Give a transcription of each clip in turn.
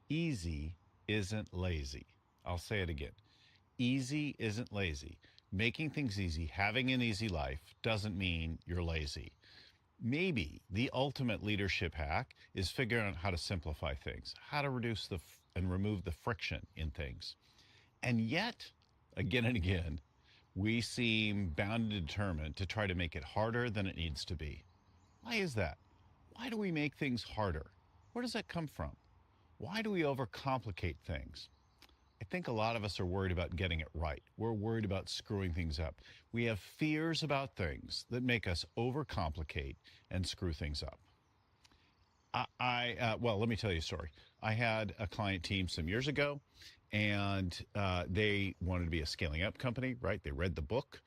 Easy isn't lazy. I'll say it again. Easy isn't lazy. Making things easy, having an easy life doesn't mean you're lazy. Maybe the ultimate leadership hack is figuring out how to simplify things, how to reduce and remove the friction in things. And yet, again and again, we seem bound and determined to try to make it harder than it needs to be. Why is that? Why do we make things harder? Where does that come from? Why do we overcomplicate things? I think a lot of us are worried about getting it right. We're worried about screwing things up. We have fears about things that make us overcomplicate and screw things up. Well, let me tell you a story. I had a client team some years ago, and they wanted to be a scaling up company, right? They read the book.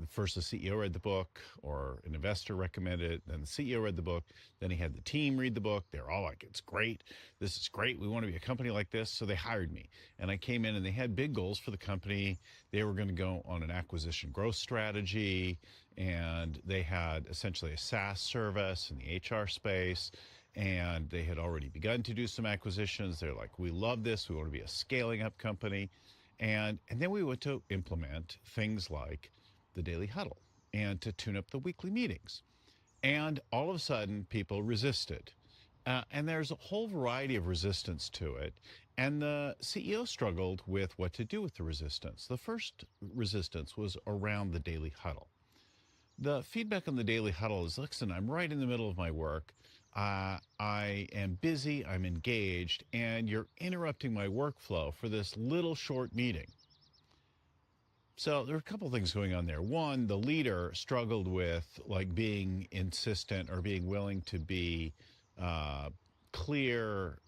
First, the CEO read the book, or an investor recommended it. Then the CEO read the book. Then he had the team read the book. They're all like, "It's great. This is great. We want to be a company like this." So they hired me, and I came in, and they had big goals for the company. They were going to go on an acquisition growth strategy, and they had essentially a SaaS service in the HR space. And they had already begun to do some acquisitions. They're like, "We love this. We want to be a scaling up company." And then we went to implement things like the daily huddle and to tune up the weekly meetings. And all of a sudden, people resisted. And there's a whole variety of resistance to it. And the CEO struggled with what to do with the resistance. The first resistance was around the daily huddle. The feedback on the daily huddle is, "Listen, I'm right in the middle of my work. I am busy, I'm engaged, and you're interrupting my workflow for this little short meeting." So there are a couple of things going on there. One, the leader struggled with like being insistent or being willing to be uh, clear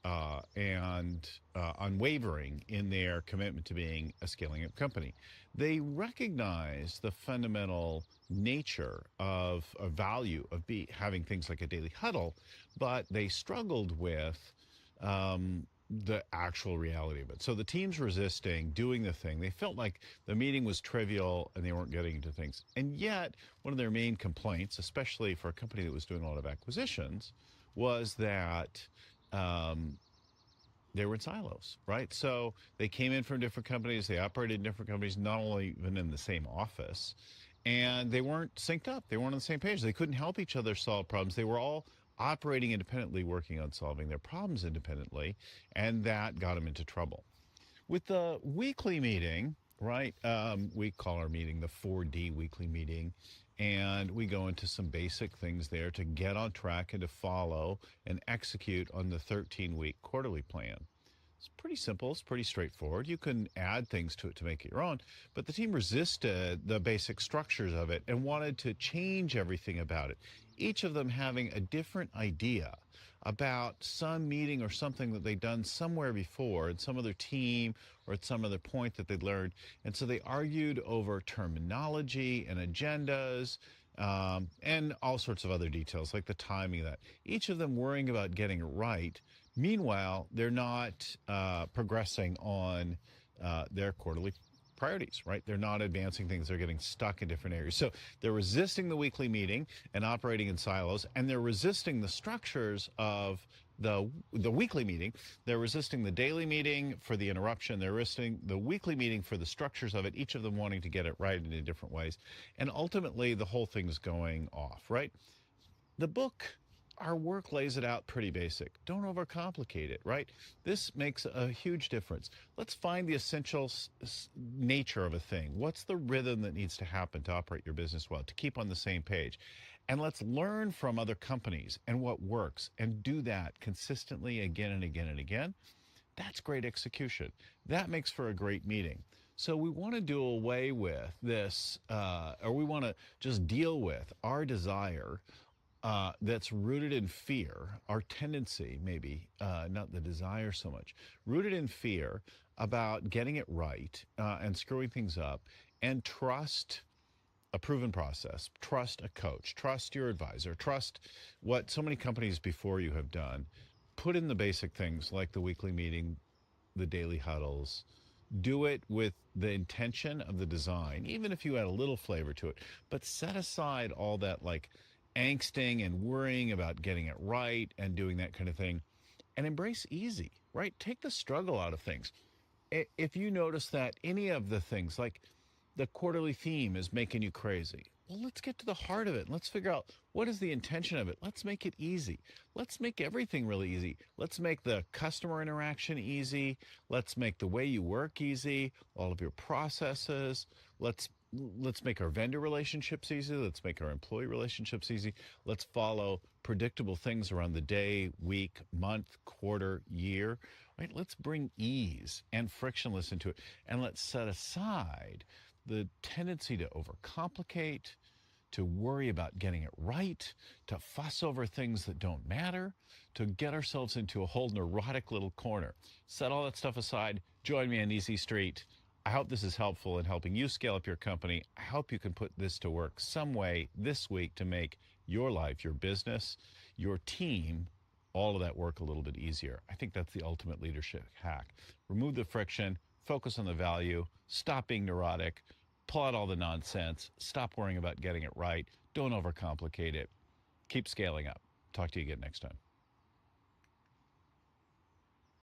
and unwavering in their commitment to being a scaling up company. They recognize the fundamental nature of a value of having things like a daily huddle, but they struggled with the actual reality of it. So the team's resisting doing the thing. They felt like the meeting was trivial and they weren't getting into things. And yet, one of their main complaints, especially for a company that was doing a lot of acquisitions, was that they were in silos, right? So they came in from different companies, they operated in different companies, not only even in the same office, and they weren't synced up. They weren't on the same page. They couldn't help each other solve problems. They were all operating independently, working on solving their problems independently, and that got them into trouble. With the weekly meeting, right? We call our meeting the 4D weekly meeting, and we go into some basic things there to get on track and to follow and execute on the 13-week quarterly plan. It's pretty simple. It's pretty straightforward. You can add things to it to make it your own, but the team resisted the basic structures of it and wanted to change everything about it. Each of them having a different idea about some meeting or something that they'd done somewhere before in some other team or at some other point that they'd learned. And so they argued over terminology and agendas, and all sorts of other details like the timing of that. Each of them worrying about getting it right. Meanwhile, they're not progressing on their quarterly priorities, right? They're not advancing things. They're getting stuck in different areas. So they're resisting the weekly meeting and operating in silos, and they're resisting the structures of the weekly meeting. They're resisting the daily meeting for the interruption. They're resisting the weekly meeting for the structures of it, each of them wanting to get it right in different ways. And ultimately, the whole thing's going off, right? The book, our work lays it out pretty basic. Don't overcomplicate it, right? This makes a huge difference. Let's find the essential nature of a thing. What's the rhythm that needs to happen to operate your business well, to keep on the same page? And let's learn from other companies and what works and do that consistently again and again and again. That's great execution. That makes for a great meeting. So we want to do away with this, or we want to just deal with our desire that's rooted in fear, our tendency, maybe, not the desire so much, rooted in fear about getting it right and screwing things up, and trust a proven process, trust a coach, trust your advisor, trust what so many companies before you have done. Put in the basic things like the weekly meeting, the daily huddles. Do it with the intention of the design, even if you add a little flavor to it, but set aside all that like angsting and worrying about getting it right and doing that kind of thing, and embrace easy, right? Take the struggle out of things. If you notice that any of the things like the quarterly theme is making you crazy, well, let's get to the heart of it. Let's figure out what is the intention of it. Let's make it easy. Let's make everything really easy. Let's make the customer interaction easy. Let's make the way you work easy, all of your processes. Let's make our vendor relationships easy. Let's make our employee relationships easy. Let's follow predictable things around the day, week, month, quarter, year. Right? Let's bring ease and frictionless into it, and let's set aside the tendency to overcomplicate, to worry about getting it right, to fuss over things that don't matter, to get ourselves into a whole neurotic little corner. Set all that stuff aside. Join me on Easy Street. I hope this is helpful in helping you scale up your company. I hope you can put this to work some way this week to make your life, your business, your team, all of that work a little bit easier. I think that's the ultimate leadership hack. Remove the friction, focus on the value, stop being neurotic, pull out all the nonsense, stop worrying about getting it right, don't overcomplicate it, keep scaling up. Talk to you again next time.